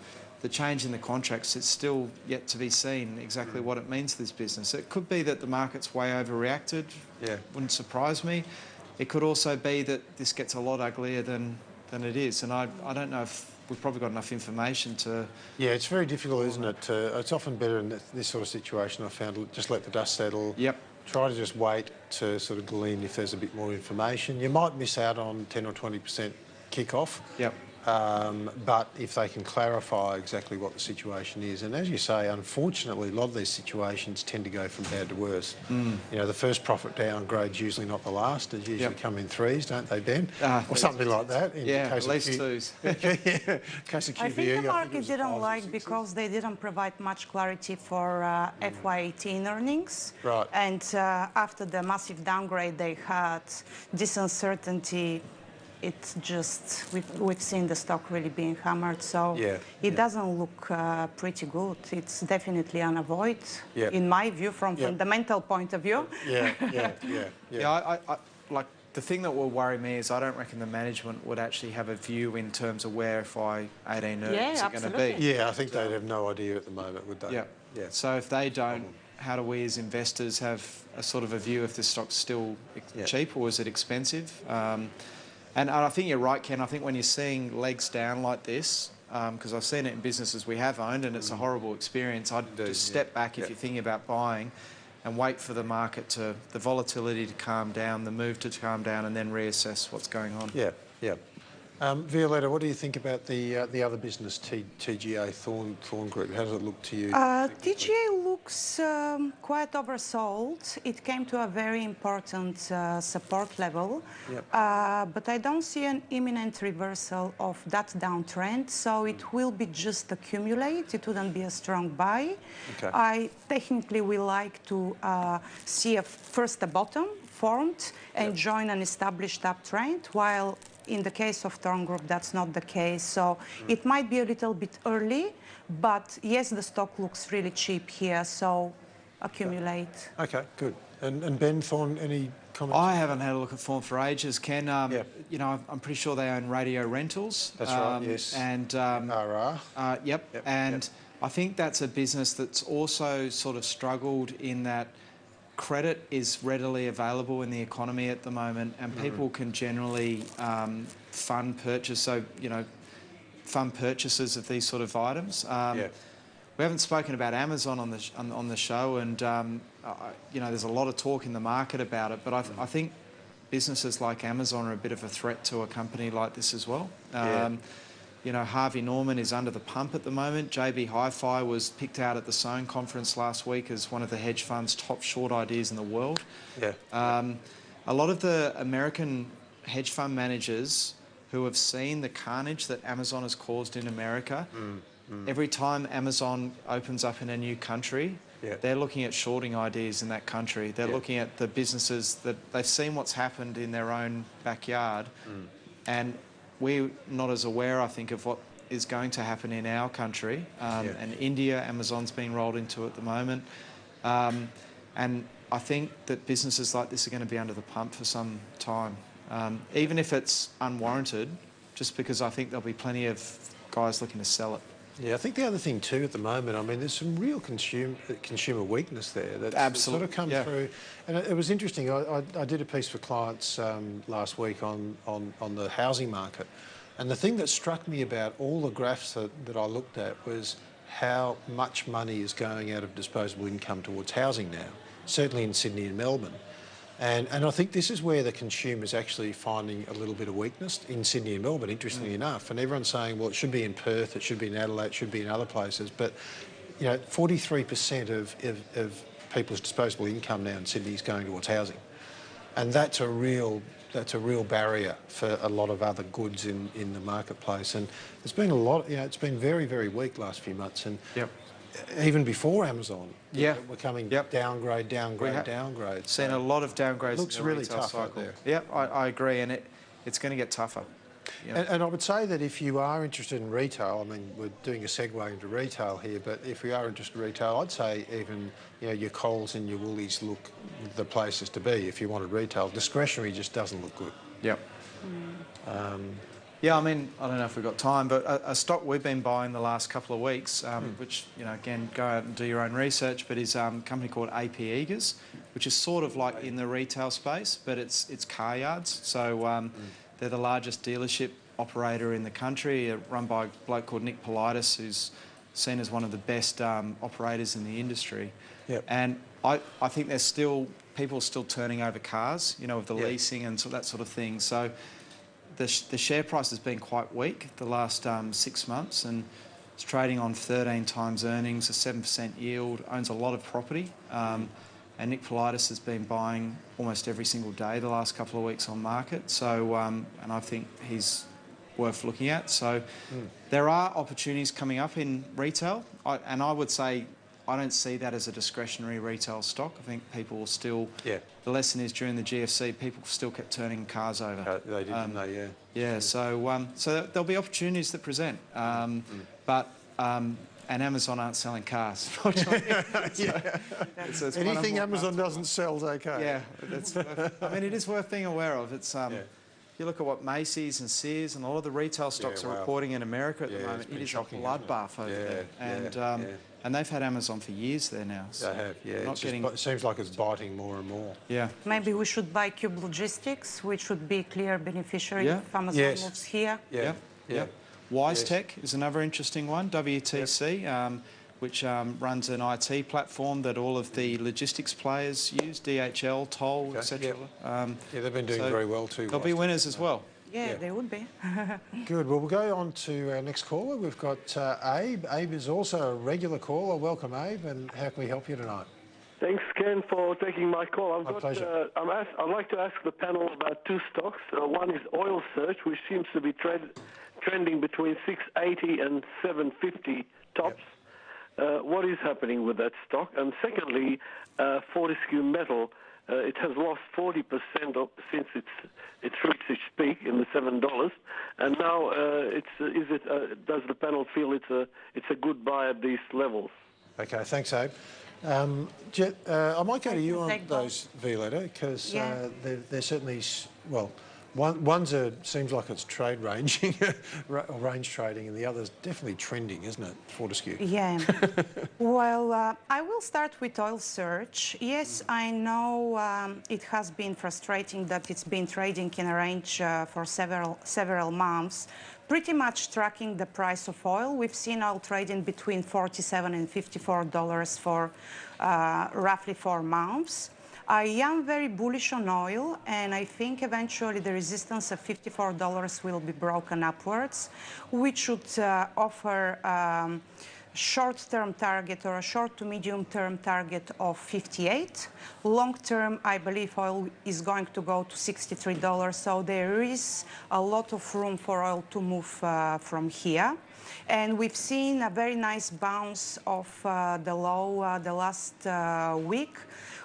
Speaker 4: change in the contracts, it's still yet to be seen exactly what it means to this business. It could be that the market's way overreacted. Yeah. Wouldn't surprise me. It could also be that this gets a lot uglier than it is. And I don't know if we've probably got enough information to...
Speaker 2: Yeah, it's very difficult, isn't it? It's often better in this sort of situation, I've found, just let the dust settle.
Speaker 4: Yep.
Speaker 2: Try to just wait to sort of glean if there's a bit more information. You might miss out on 10 or 20% kick-off.
Speaker 4: Yep.
Speaker 2: But if they can clarify exactly what the situation is, and as you say, unfortunately, a lot of these situations tend to go from bad to worse. You know, the first profit downgrade's usually not the last. They usually come in threes, don't they, Ben? Or something like that. In case
Speaker 4: at least twos.
Speaker 2: Case of QVE,
Speaker 3: I think the market didn't like because they didn't provide much clarity for FY18 earnings.
Speaker 2: Right.
Speaker 3: And after the massive downgrade they had, this uncertainty, it's just, we've seen the stock really being hammered, so it doesn't look pretty good. It's definitely an avoid, in my view, from fundamental point of view.
Speaker 4: I like, the thing that will worry me is I don't reckon the management would actually have a view in terms of where FY18 earnings are going to be.
Speaker 2: Yeah, I think they'd have no idea at the moment, would they?
Speaker 4: Yeah. So if they don't, how do we as investors have a sort of a view if this stock's still cheap or is it expensive? And I think you're right, Ken. I think when you're seeing legs down like this, because I've seen it in businesses we have owned and it's a horrible experience, I'd just step back if you're thinking about buying and wait for the market the volatility to calm down, the move to calm down, and then reassess what's going on.
Speaker 2: Yeah. Violetta, what do you think about the other business, TGA Thorn Group? How does it look to you?
Speaker 3: TGA looks quite oversold. It came to a very important support level, but I don't see an imminent reversal of that downtrend, so it will be just accumulate. It wouldn't be a strong buy.
Speaker 2: Okay.
Speaker 3: I technically will like to see first a bottom formed and join an established uptrend, while in the case of Thorn Group, that's not the case. So it might be a little bit early, but yes, the stock looks really cheap here, so accumulate.
Speaker 2: Okay, good. And Ben, Thorn, any comments?
Speaker 4: I haven't had a look at Thorn for ages, Ken. You know, I'm pretty sure they own Radio Rentals.
Speaker 2: That's right, yes.
Speaker 4: And
Speaker 2: RR.
Speaker 4: And I think that's a business that's also sort of struggled in that credit is readily available in the economy at the moment, and people can generally fund purchase. So, you know, fund purchases of these sort of items. We haven't spoken about Amazon on the show, and you know, there's a lot of talk in the market about it. But I think businesses like Amazon are a bit of a threat to a company like this as well. You know, Harvey Norman is under the pump at the moment. JB Hi-Fi was picked out at the Sohn conference last week as one of the hedge fund's top short ideas in the world. A lot of the American hedge fund managers who have seen the carnage that Amazon has caused in America, every time Amazon opens up in a new country, they're looking at shorting ideas in that country. They're looking at the businesses that they've seen what's happened in their own backyard, and we're not as aware, I think, of what is going to happen in our country. And India, Amazon's being rolled into at the moment. And I think that businesses like this are going to be under the pump for some time, even if it's unwarranted, just because I think there'll be plenty of guys looking to sell it.
Speaker 2: Yeah, I think the other thing too at the moment, I mean, there's some real consumer weakness there that's sort of come through. And it was interesting. I did a piece for clients last week on the housing market, and the thing that struck me about all the graphs that I looked at was how much money is going out of disposable income towards housing now, certainly in Sydney and Melbourne. And I think this is where the consumer's actually finding a little bit of weakness in Sydney and Melbourne, interestingly enough. And everyone's saying, well, it should be in Perth, it should be in Adelaide, it should be in other places. But, you know, 43% of people's disposable income now in Sydney is going towards housing. And that's a real barrier for a lot of other goods in the marketplace. And there's been a lot, you know, it's been very, very weak last few months. And even before Amazon, we're coming downgrade.
Speaker 4: Seen a lot of downgrades.
Speaker 2: Looks
Speaker 4: in the
Speaker 2: really
Speaker 4: retail
Speaker 2: tough
Speaker 4: cycle.
Speaker 2: out there.
Speaker 4: I agree, and it's going to get tougher.
Speaker 2: And I would say that if you are interested in retail, I mean, we're doing a segue into retail here, but if we are interested in retail, I'd say even, you know, your Coles and your Woolies look the places to be if you wanted retail. Discretionary just doesn't look good.
Speaker 4: Yeah, I mean, I don't know if we've got time, but a stock we've been buying the last couple of weeks, which, you know, again, go out and do your own research, but is a company called AP Eagers, which is sort of like in the retail space, but it's car yards. So they're the largest dealership operator in the country, run by a bloke called Nick Politis, who's seen as one of the best operators in the industry. And I think there's still people still turning over cars, you know, with the leasing and so that sort of thing. So the share price has been quite weak the last 6 months, and it's trading on 13 times earnings, a 7% yield, owns a lot of property. And Nick Politis has been buying almost every single day the last couple of weeks on market. So, and I think he's worth looking at. So there are opportunities coming up in retail. And I would say I don't see that as a discretionary retail stock. I think people will still... The lesson is during the GFC, people still kept turning cars over.
Speaker 2: They did, didn't they?
Speaker 4: Yeah, so there'll be opportunities that present. But... and Amazon aren't selling cars.
Speaker 2: Anything Amazon doesn't sell is okay.
Speaker 4: Yeah, I mean, it is worth being aware of. It's you look at what Macy's and Sears and a lot of the retail stocks are reporting in America at the moment. It is a bloodbath over there. And they've had Amazon for years there now. So
Speaker 2: they have, it seems like it's biting more and more.
Speaker 3: Maybe we should buy Cube Logistics, which would be a clear beneficiary if Amazon moves here.
Speaker 4: WiseTech is another interesting one, WTC, which runs an IT platform that all of the logistics players use, DHL, Toll, etc.
Speaker 2: They've been doing very well too.
Speaker 4: They'll be winners as well.
Speaker 3: Yeah, they would be.
Speaker 2: Good. Well, we'll go on to our next caller. We've got Abe. Abe is also a regular caller. Welcome, Abe. And how can we help you tonight?
Speaker 5: Thanks, Ken, for taking my call.
Speaker 2: My pleasure.
Speaker 5: I'd like to ask the panel about two stocks. One is Oil Search, which seems to be trending between 680 and 750 tops. What is happening with that stock? And secondly, Fortescue Metal. It has lost 40% since it's reached its peak in the $7, and now does the panel feel it's a good buy at these levels?
Speaker 2: Okay, thanks, Abe. Jet, I might go to you on those, Violetta, because they're certainly, well, one's seems like it's trade ranging, or range trading, and the other's definitely trending, isn't it, Fortescue?
Speaker 3: Yeah. Well, I will start with Oil Search. Yes, I know it has been frustrating that it's been trading in a range for several months, pretty much tracking the price of oil. We've seen oil trading between $47 and $54 for roughly 4 months. I am very bullish on oil, and I think eventually the resistance of $54 will be broken upwards, which should offer short-term target or a short to medium-term target of 58. Long-term, I believe oil is going to go to $63, so there is a lot of room for oil to move from here. And we've seen a very nice bounce of the low the last week,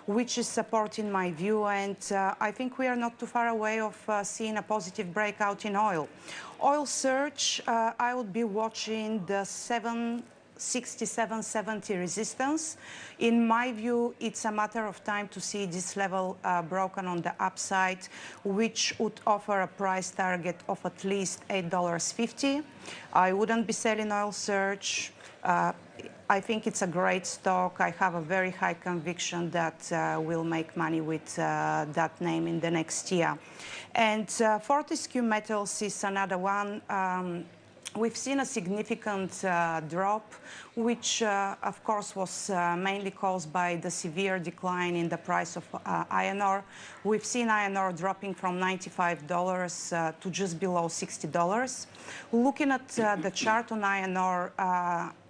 Speaker 3: which is supporting my view, and I think we are not too far away of seeing a positive breakout in oil. Oil Search, I would be watching the 767.70 resistance. In my view, it's a matter of time to see this level broken on the upside, which would offer a price target of at least $8.50. I wouldn't be selling Oil Search. I think it's a great stock. I have a very high conviction that we'll make money with that name in the next year. And Fortescue Metals is another one. We've seen a significant drop, which of course was mainly caused by the severe decline in the price of iron ore. We've seen iron ore dropping from $95 to just below $60. Looking at the chart on iron ore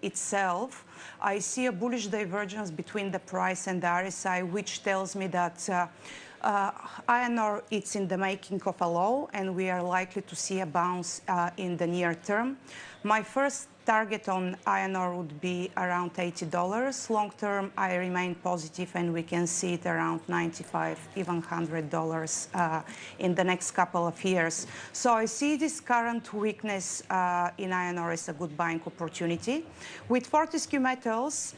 Speaker 3: itself, I see a bullish divergence between the price and the RSI, which tells me that iron ore, it's in the making of a low, and we are likely to see a bounce in the near term. My first target on iron ore would be around $80. Long term, I remain positive, and we can see it around $95, even $100 in the next couple of years. So I see this current weakness in iron ore as a good buying opportunity. With Fortescue Metals,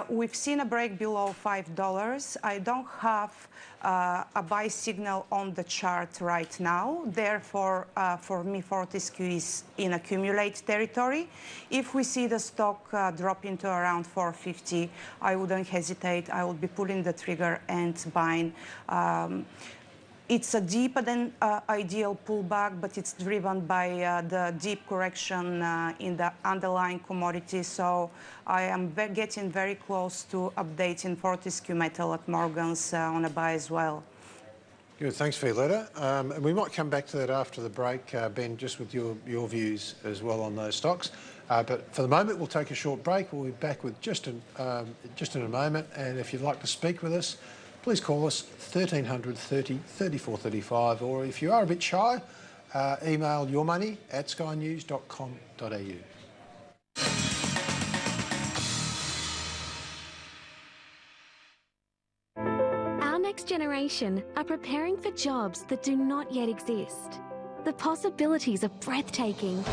Speaker 3: we've seen a break below $5. I don't have a buy signal on the chart right now. Therefore, for me, Fortescue is in accumulate territory. If we see the stock drop into around 450, I wouldn't hesitate. I would be pulling the trigger and buying. It's a deeper than ideal pullback, but it's driven by the deep correction in the underlying commodity. So I am getting very close to updating Fortescue Metal at Morgan's on a buy as well.
Speaker 2: Good, thanks, Violetta. And we might come back to that after the break, Ben, just with your views as well on those stocks. But for the moment, we'll take a short break. We'll be back with just in a moment. And if you'd like to speak with us, please call us 1300 30 34 35, or if you are a bit shy, email yourmoney@skynews.com.au.
Speaker 22: Our next generation are preparing for jobs that do not yet exist. The possibilities are breathtaking.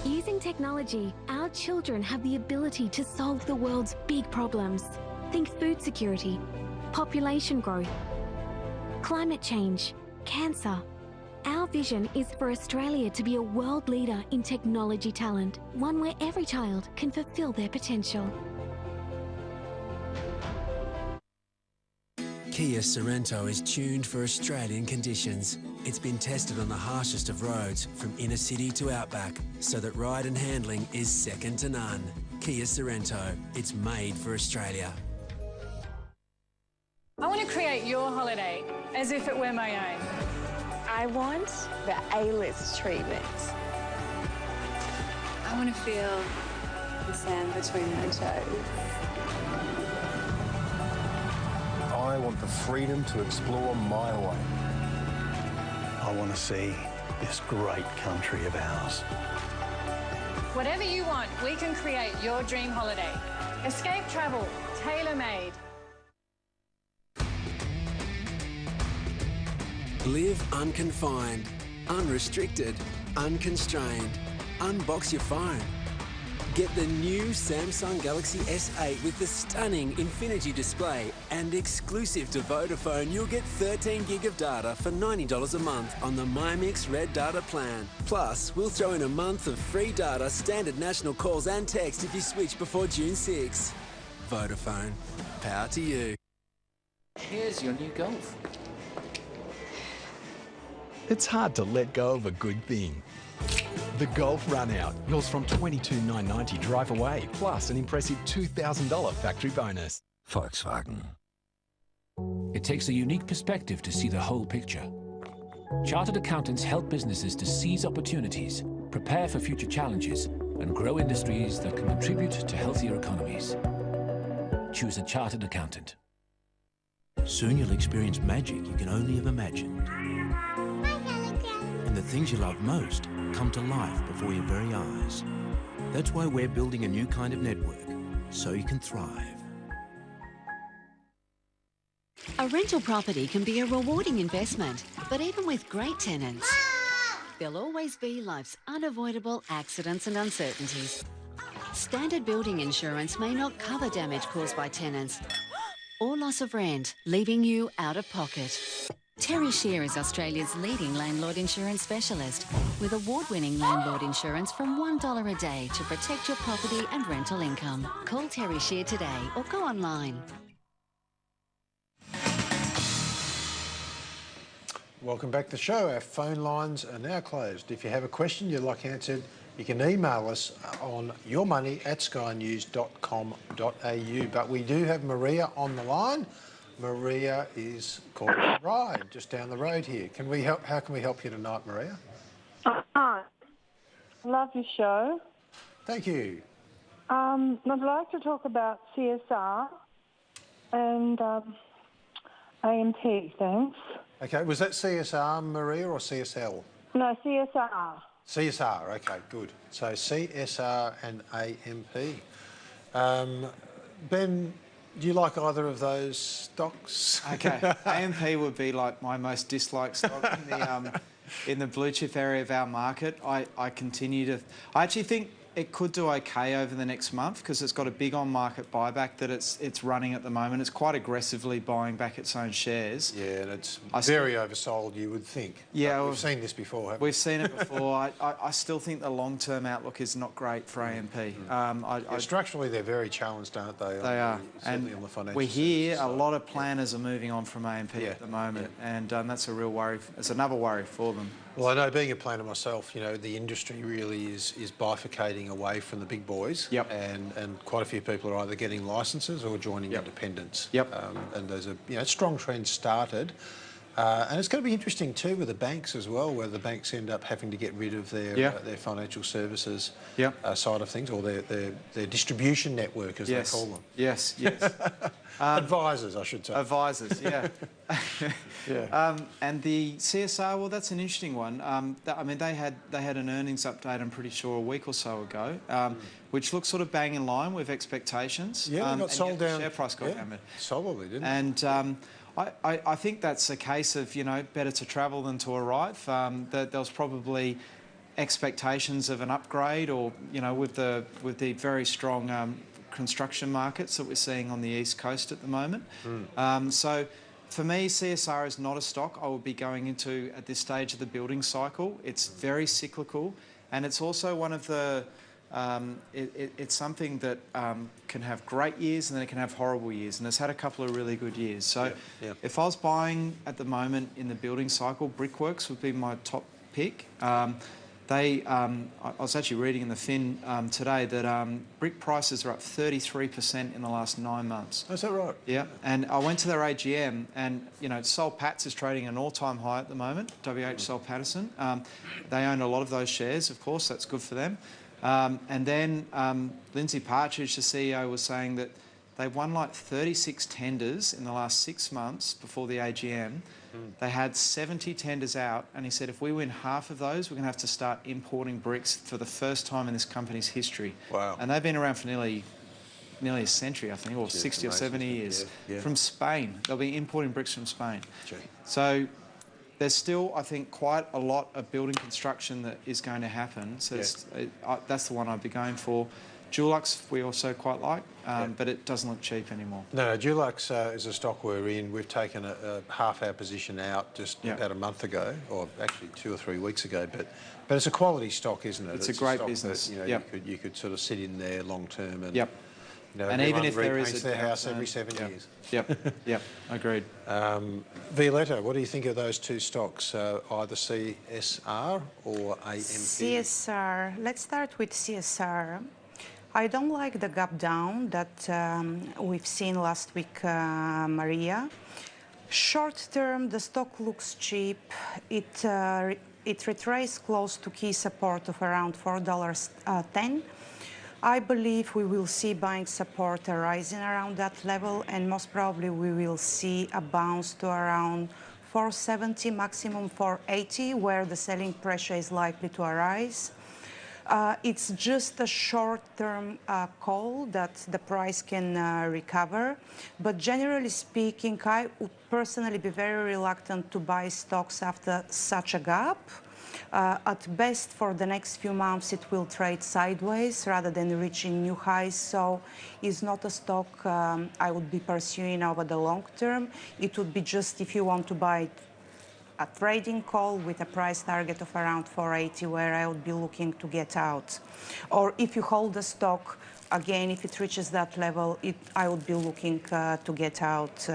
Speaker 22: Using technology, our children have the ability to solve the world's big problems. Think food security, population growth, climate change, cancer. Our vision is for Australia to be a world leader in technology talent, one where every child can fulfil their potential.
Speaker 7: Kia Sorrento is tuned for Australian conditions. It's been tested on the harshest of roads, from inner city to outback, so that ride and handling is second to none. Kia Sorrento, it's made for Australia.
Speaker 6: I want to create your holiday as if it were my own. I want the A-list treatment. I want to feel the sand between my toes.
Speaker 8: I want the freedom to explore my way. I want to see this great country of ours.
Speaker 6: Whatever you want, we can create your dream holiday. Escape Travel, tailor-made.
Speaker 7: Live unconfined, unrestricted, unconstrained. Unbox your phone. Get the new Samsung Galaxy S8 with the stunning Infinity display, and exclusive to Vodafone, you'll get 13 gig of data for $90 a month on the MyMix Red Data plan. Plus, we'll throw in a month of free data, standard national calls and text if you switch before June 6. Vodafone, power to you.
Speaker 12: Here's your new Golf.
Speaker 13: It's hard to let go of a good thing. The Golf Run Out, yours from $22,990 drive away, plus an impressive $2,000 factory bonus.
Speaker 9: Volkswagen. It takes a unique perspective to see the whole picture. Chartered accountants help businesses to seize opportunities, prepare for future challenges, and grow industries that can contribute to healthier economies. Choose a chartered accountant.
Speaker 10: Soon you'll experience magic you can only have imagined. And the things you love most come to life before your very eyes. That's why we're building a new kind of network, so you can thrive.
Speaker 24: A rental property can be a rewarding investment, but even with great tenants, there'll always be life's unavoidable accidents and uncertainties. Standard building insurance may not cover damage caused by tenants or loss of rent, leaving you out of pocket. Terry Shear is Australia's leading landlord insurance specialist, with award-winning landlord insurance from $1 a day to protect your property and rental income. Call Terry Shear today or go online.
Speaker 2: Welcome back to the show. Our phone lines are now closed. If you have a question you'd like answered, you can email us on yourmoney@skynews.com.au. But we do have Maria on the line. Maria is calling a ride just down the road here. Can we help? How can we help you tonight, Maria?
Speaker 25: Hi. Love your show.
Speaker 2: Thank you.
Speaker 25: I'd like to talk about CSR and AMP, thanks.
Speaker 2: Okay, was that CSR, Maria, or CSL?
Speaker 25: No, CSR.
Speaker 2: CSR, okay, good. So CSR and AMP. Ben, do you like either of those stocks?
Speaker 4: Okay, AMP would be like my most disliked stock in the blue chip area of our market. I actually think it could do okay over the next month because it's got a big on-market buyback that it's running at the moment. It's quite aggressively buying back its own shares.
Speaker 2: Yeah, and it's very oversold, you would think.
Speaker 4: Yeah,
Speaker 2: we've seen this before, haven't we?
Speaker 4: We've seen it before. I still think the long-term outlook is not great for AMP.
Speaker 2: Structurally, they're very challenged, aren't they?
Speaker 4: They are.
Speaker 2: Certainly on the financial
Speaker 4: we hear
Speaker 2: side.
Speaker 4: a lot of planners are moving on from AMP at the moment, and that's a real worry. It's another worry for them.
Speaker 2: Well, I know, being a planner myself, you know, the industry really is bifurcating away from the big boys.
Speaker 4: Yep.
Speaker 2: And quite a few people are either getting licences or joining independents.
Speaker 4: Yep.
Speaker 2: And there's a strong trend started. And it's going to be interesting too with the banks as well, where the banks end up having to get rid of their financial services side of things, or their distribution network, as they call them.
Speaker 4: Yes.
Speaker 2: Advisors, I should say.
Speaker 4: Advisors, yeah. And the CSR, well, that's an interesting one. I mean, they had an earnings update, I'm pretty sure, a week or so ago, which looks sort of bang in line with expectations.
Speaker 2: Yeah, they got sold down.
Speaker 4: The share price got hammered.
Speaker 2: Solidly, didn't it?
Speaker 4: And I think that's a case of, better to travel than to arrive. There was probably expectations of an upgrade, or, with the very strong construction markets that we're seeing on the East Coast at the moment. So for me, CSR is not a stock I would be going into at this stage of the building cycle. It's very cyclical, and it's also one of the it's something that can have great years and then it can have horrible years, and it's had a couple of really good years. So if I was buying at the moment in the building cycle, Brickworks would be my top pick. I was actually reading in the Fin today that brick prices are up 33% in the last 9 months.
Speaker 2: Is that right?
Speaker 4: Yeah, and I went to their AGM, and Soul Patts is trading an all-time high at the moment. WH Soul Patterson. They own a lot of those shares, of course. That's good for them. And then Lindsay Partridge, the CEO, was saying that they won like 36 tenders in the last 6 months before the AGM. They had 70 tenders out, and he said if we win half of those, we're going to have to start importing bricks for the first time in this company's history.
Speaker 2: Wow.
Speaker 4: And they've been around for nearly a century, I think, or 60 or 70 years.
Speaker 2: Yeah.
Speaker 4: From Spain. They'll be importing bricks from Spain.
Speaker 2: Gee.
Speaker 4: So there's still, I think, quite a lot of building construction that is going to happen. So that's the one I'd be going for. Dulux we also quite like, but it doesn't look cheap anymore.
Speaker 2: No, Dulux is a stock we're in. We've taken a half our position out just about a month ago, or actually 2 or 3 weeks ago. But it's a quality stock, isn't it?
Speaker 4: It's a great business.
Speaker 2: That, you could sort of sit in there long term and.
Speaker 4: Yep. And even if there is
Speaker 2: their house every 7 years.
Speaker 4: Yep, agreed.
Speaker 2: Violetta, what do you think of those two stocks, either CSR or AMP?
Speaker 3: CSR. Let's start with CSR. I don't like the gap down that we've seen last week, Maria. Short term, the stock looks cheap. It retraced close to key support of around $4.10. I believe we will see buying support arising around that level, and most probably we will see a bounce to around 470, maximum 480, where the selling pressure is likely to arise. It's just a short-term call that the price can recover. But generally speaking, I would personally be very reluctant to buy stocks after such a gap. At best, for the next few months, it will trade sideways rather than reaching new highs. So it's not a stock I would be pursuing over the long term. It would be just if you want to buy a trading call with a price target of around 480, where I would be looking to get out. Or if you hold the stock, again, if it reaches that level, I would be looking to get out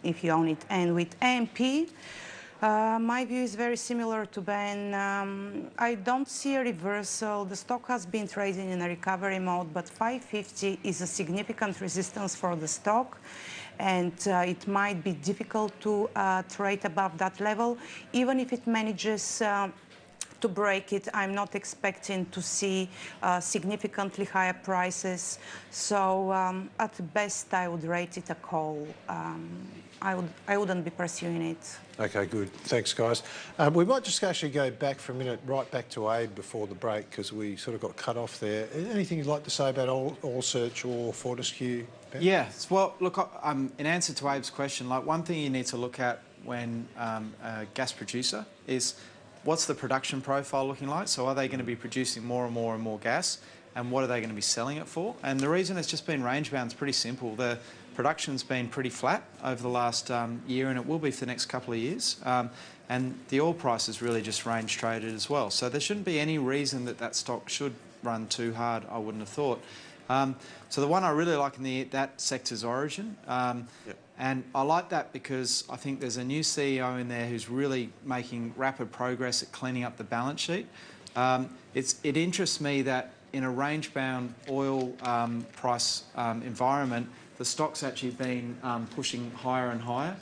Speaker 3: if you own it. And with AMP, my view is very similar to Ben. I don't see a reversal. The stock has been trading in a recovery mode, but 550 is a significant resistance for the stock. And it might be difficult to trade above that level. Even if it manages to break it, I'm not expecting to see significantly higher prices. So at best, I would rate it a call. I wouldn't be pursuing it.
Speaker 2: Okay, good. Thanks, guys. We might just actually go back for a minute, right back to Abe before the break, because we sort of got cut off there. Anything you'd like to say about Allsearch or Fortescue? Ben?
Speaker 4: Yeah, well, look, in answer to Abe's question, like one thing you need to look at when a gas producer is what's the production profile looking like? So are they going to be producing more and more and more gas? And what are they going to be selling it for? And the reason it's just been range bound is pretty simple. The production's been pretty flat over the last year, and it will be for the next couple of years. And the oil price is really just range traded as well. So there shouldn't be any reason that stock should run too hard, I wouldn't have thought. So the one I really like in that sector's Origin. And I like that because I think there's a new CEO in there who's really making rapid progress at cleaning up the balance sheet. It interests me that in a range-bound oil price environment, the stock's actually been pushing higher and higher.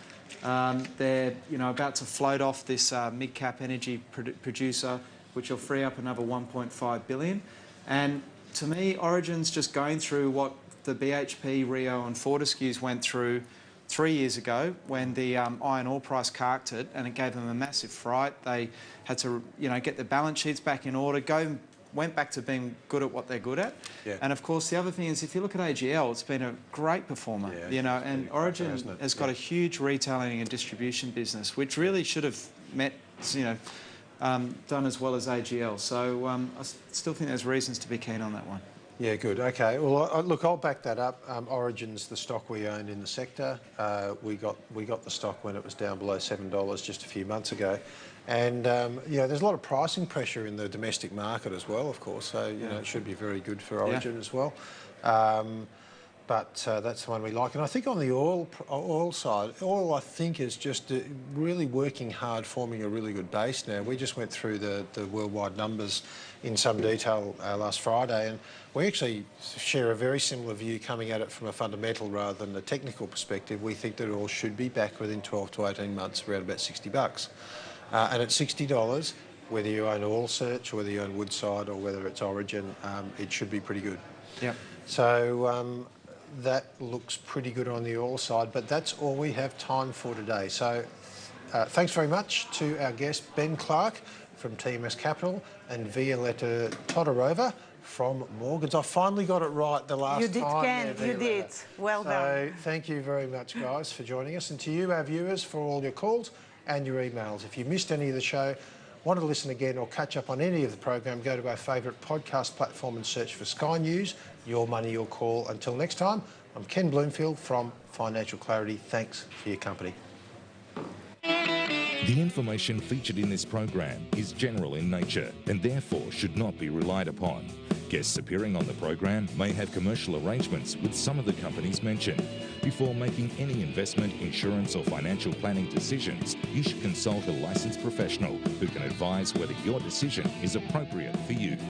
Speaker 4: They're about to float off this mid-cap energy producer, which will free up another 1.5 billion. And to me, Origin's just going through what the BHP, Rio and Fortescue's went through 3 years ago when the iron ore price carked it, and it gave them a massive fright. They had to get their balance sheets back in order, went back to being good at what they're good at. Yeah. And of course, the other thing is, if you look at AGL, it's been a great performer, and Origin has got a huge retailing and distribution business, which really should have done as well as AGL. So I still think there's reasons to be keen on that one.
Speaker 2: Yeah, good. Okay. Well, look, I'll back that up. Origin's the stock we owned in the sector. We got the stock when it was down below $7 just a few months ago. And, there's a lot of pricing pressure in the domestic market as well, of course. So, it should be very good for Origin as well. but that's the one we like. And I think on the oil side, oil I think is just really working hard, forming a really good base now. We just went through the worldwide numbers in some detail last Friday, and we actually share a very similar view coming at it from a fundamental rather than a technical perspective. We think that oil should be back within 12 to 18 months, around about $60. And at $60, whether you own Oil Search or whether you own Woodside or whether it's Origin, it should be pretty good.
Speaker 4: Yeah.
Speaker 2: So that looks pretty good on the oil side, but that's all we have time for today. So thanks very much to our guest, Ben Clark from TMS Capital and Violetta Todorova from Morgans. I finally got it right the last time.
Speaker 3: You did, Ken.
Speaker 2: There,
Speaker 3: You did. Well done.
Speaker 2: So thank you very much, guys, for joining us. And to you, our viewers, for all your calls and your emails. If you missed any of the show, want to listen again or catch up on any of the program, go to our favourite podcast platform and search for Sky News, Your Money, Your Call. Until next time, I'm Ken Bloomfield from Financial Clarity. Thanks for your company.
Speaker 11: The information featured in this program is general in nature and therefore should not be relied upon. Guests appearing on the program may have commercial arrangements with some of the companies mentioned. Before making any investment, insurance or financial planning decisions, you should consult a licensed professional who can advise whether your decision is appropriate for you.